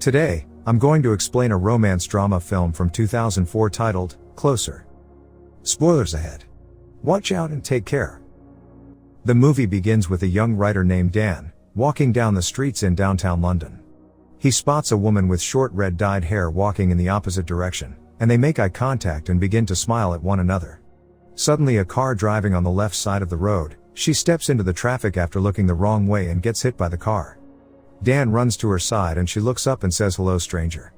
Today, I'm going to explain a romance drama film from 2004 titled, Closer. Spoilers ahead. Watch out and take care. The movie begins with a young writer named Dan, walking down the streets in downtown London. He spots a woman with short red dyed hair walking in the opposite direction, and they make eye contact and begin to smile at one another. Suddenly a car driving on the left side of the road, she steps into the traffic after looking the wrong way and gets hit by the car. Dan runs to her side and she looks up and says, "Hello, stranger."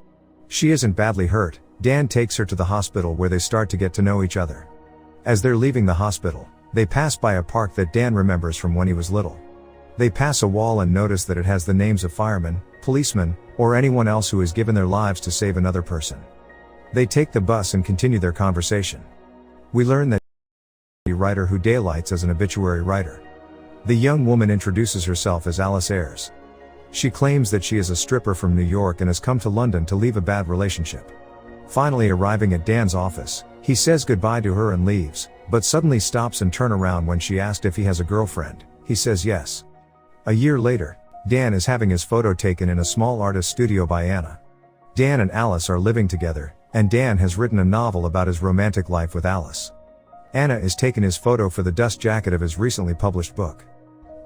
She isn't badly hurt. Dan takes her to the hospital where they start to get to know each other. As they're leaving the hospital, they pass by a park that Dan remembers from when he was little. They pass a wall and notice that it has the names of firemen, policemen, or anyone else who has given their lives to save another person. They take the bus and continue their conversation. We learn that a writer who daylights as an obituary writer. The young woman introduces herself as Alice Ayres. She claims that she is a stripper from New York and has come to London to leave a bad relationship. Finally arriving at Dan's office, he says goodbye to her and leaves, but suddenly stops and turns around when she asks if he has a girlfriend. He says yes. A year later, Dan is having his photo taken in a small artist studio by Anna. Dan and Alice are living together, and Dan has written a novel about his romantic life with Alice. Anna is taking his photo for the dust jacket of his recently published book.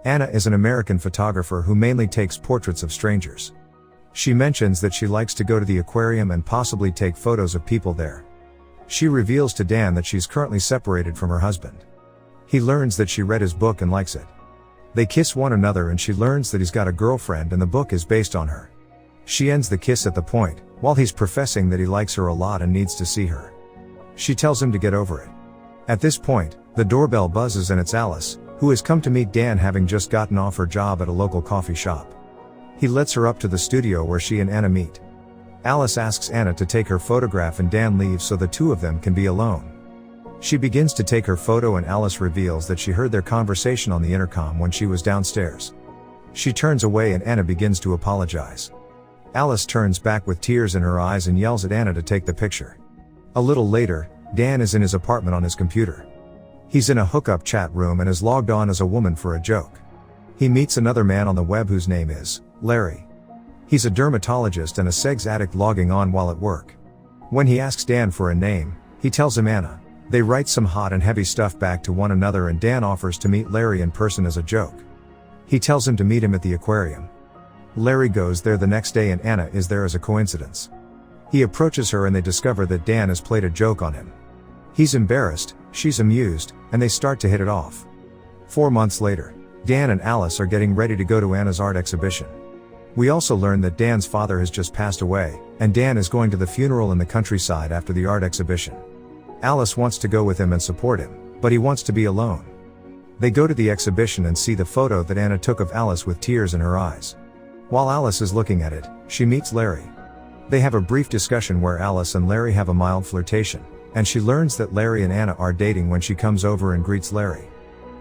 Anna is an American photographer who mainly takes portraits of strangers. She mentions that she likes to go to the aquarium and possibly take photos of people there. She reveals to Dan that she's currently separated from her husband. He learns that she read his book and likes it. They kiss one another and she learns that he's got a girlfriend and the book is based on her. She ends the kiss at the point, while he's professing that he likes her a lot and needs to see her. She tells him to get over it. At this point, the doorbell buzzes and it's Alice, who has come to meet Dan having just gotten off her job at a local coffee shop. He lets her up to the studio where she and Anna meet. Alice asks Anna to take her photograph and Dan leaves so the two of them can be alone. She begins to take her photo and Alice reveals that she heard their conversation on the intercom when she was downstairs. She turns away and Anna begins to apologize. Alice turns back with tears in her eyes and yells at Anna to take the picture. A little later, Dan is in his apartment on his computer. He's in a hookup chat room and is logged on as a woman for a joke. He meets another man on the web whose name is Larry. He's a dermatologist and a sex addict logging on while at work. When he asks Dan for a name, he tells him Anna. They write some hot and heavy stuff back to one another and Dan offers to meet Larry in person as a joke. He tells him to meet him at the aquarium. Larry goes there the next day and Anna is there as a coincidence. He approaches her and they discover that Dan has played a joke on him. He's embarrassed, she's amused, and they start to hit it off. 4 months later, Dan and Alice are getting ready to go to Anna's art exhibition. We also learn that Dan's father has just passed away, and Dan is going to the funeral in the countryside after the art exhibition. Alice wants to go with him and support him, but he wants to be alone. They go to the exhibition and see the photo that Anna took of Alice with tears in her eyes. While Alice is looking at it, she meets Larry. They have a brief discussion where Alice and Larry have a mild flirtation, and she learns that Larry and Anna are dating when she comes over and greets Larry.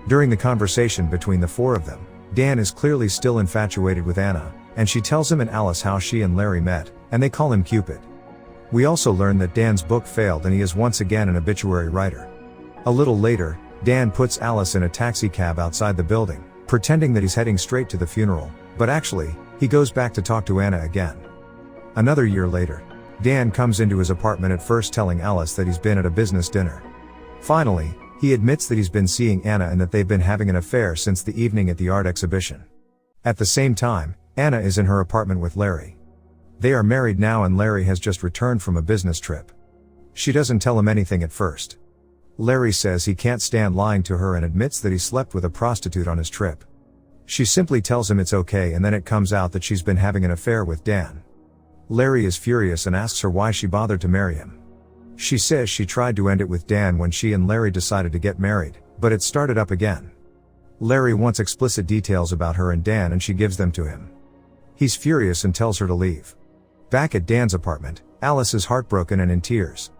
During the conversation between the four of them, Dan is clearly still infatuated with Anna, and she tells him and Alice how she and Larry met, and they call him Cupid. We also learn that Dan's book failed and he is once again an obituary writer. A little later, Dan puts Alice in a taxi cab outside the building, pretending that he's heading straight to the funeral, but actually, he goes back to talk to Anna again. Another year later, Dan comes into his apartment at first telling Alice that he's been at a business dinner. Finally, he admits that he's been seeing Anna and that they've been having an affair since the evening at the art exhibition. At the same time, Anna is in her apartment with Larry. They are married now and Larry has just returned from a business trip. She doesn't tell him anything at first. Larry says he can't stand lying to her and admits that he slept with a prostitute on his trip. She simply tells him it's okay and then it comes out that she's been having an affair with Dan. Larry is furious and asks her why she bothered to marry him. She says she tried to end it with Dan when she and Larry decided to get married, but it started up again. Larry wants explicit details about her and Dan and she gives them to him. He's furious and tells her to leave. Back at Dan's apartment, Alice is heartbroken and in tears.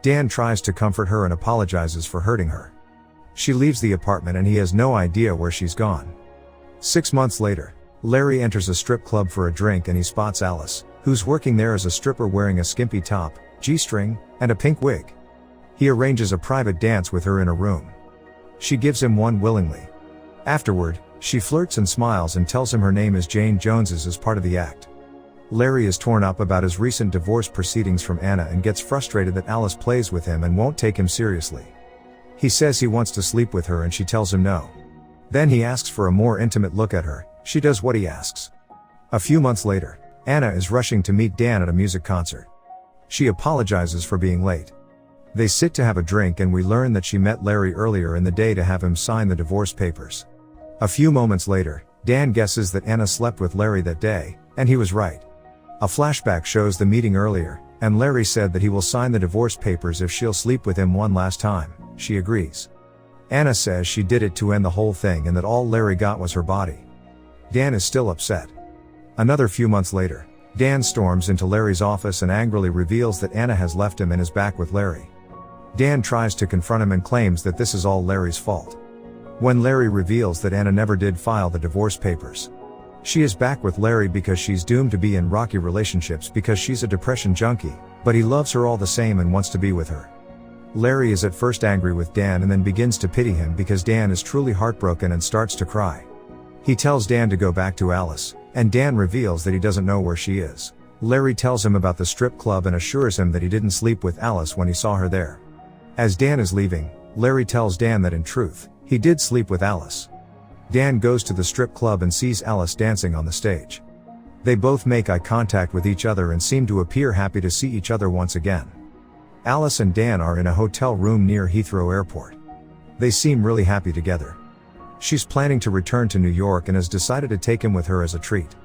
Dan tries to comfort her and apologizes for hurting her. She leaves the apartment and he has no idea where she's gone. 6 months later, Larry enters a strip club for a drink and he spots Alice, who's working there as a stripper wearing a skimpy top, G-string, and a pink wig. He arranges a private dance with her in a room. She gives him one willingly. Afterward, she flirts and smiles and tells him her name is Jane Jones's as part of the act. Larry is torn up about his recent divorce proceedings from Anna and gets frustrated that Alice plays with him and won't take him seriously. He says he wants to sleep with her and she tells him no. Then he asks for a more intimate look at her. She does what he asks. A few months later, Anna is rushing to meet Dan at a music concert. She apologizes for being late. They sit to have a drink and we learn that she met Larry earlier in the day to have him sign the divorce papers. A few moments later, Dan guesses that Anna slept with Larry that day, and he was right. A flashback shows the meeting earlier, and Larry said that he will sign the divorce papers if she'll sleep with him one last time. She agrees. Anna says she did it to end the whole thing and that all Larry got was her body. Dan is still upset. Another few months later, Dan storms into Larry's office and angrily reveals that Anna has left him and is back with Larry. Dan tries to confront him and claims that this is all Larry's fault. When Larry reveals that Anna never did file the divorce papers. She is back with Larry because she's doomed to be in rocky relationships because she's a depression junkie, but he loves her all the same and wants to be with her. Larry is at first angry with Dan and then begins to pity him because Dan is truly heartbroken and starts to cry. He tells Dan to go back to Alice, and Dan reveals that he doesn't know where she is. Larry tells him about the strip club and assures him that he didn't sleep with Alice when he saw her there. As Dan is leaving, Larry tells Dan that in truth, he did sleep with Alice. Dan goes to the strip club and sees Alice dancing on the stage. They both make eye contact with each other and seem to appear happy to see each other once again. Alice and Dan are in a hotel room near Heathrow Airport. They seem really happy together. She's planning to return to New York and has decided to take him with her as a treat.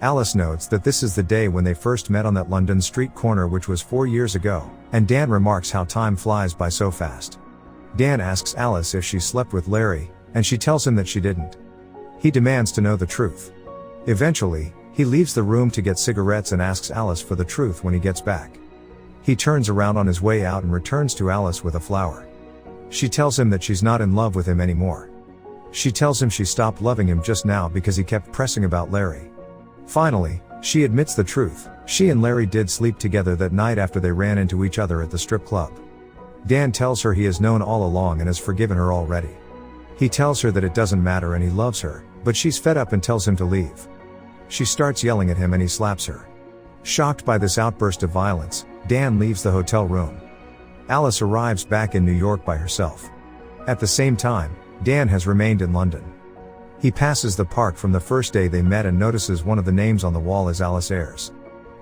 Alice notes that this is the day when they first met on that London street corner, which was 4 years ago, and Dan remarks how time flies by so fast. Dan asks Alice if she slept with Larry, and she tells him that she didn't. He demands to know the truth. Eventually, he leaves the room to get cigarettes and asks Alice for the truth when he gets back. He turns around on his way out and returns to Alice with a flower. She tells him that she's not in love with him anymore. She tells him she stopped loving him just now because he kept pressing about Larry. Finally, she admits the truth. She and Larry did sleep together that night after they ran into each other at the strip club. Dan tells her he has known all along and has forgiven her already. He tells her that it doesn't matter and he loves her, but she's fed up and tells him to leave. She starts yelling at him and he slaps her. Shocked by this outburst of violence, Dan leaves the hotel room. Alice arrives back in New York by herself. At the same time, Dan has remained in London. He passes the park from the first day they met and notices one of the names on the wall is Alice Ayres.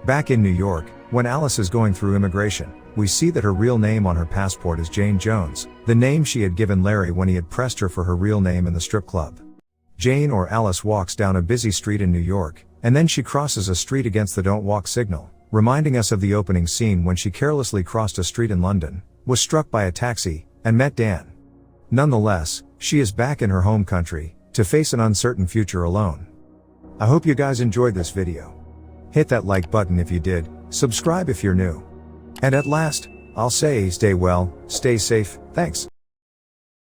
Back in New York, when Alice is going through immigration, we see that her real name on her passport is Jane Jones, the name she had given Larry when he had pressed her for her real name in the strip club. Jane or Alice walks down a busy street in New York, and then she crosses a street against the don't walk signal, reminding us of the opening scene when she carelessly crossed a street in London, was struck by a taxi, and met Dan. Nonetheless, she is back in her home country, to face an uncertain future alone. I hope you guys enjoyed this video. Hit that like button if you did, subscribe if you're new. And at last, I'll say stay well, stay safe, thanks.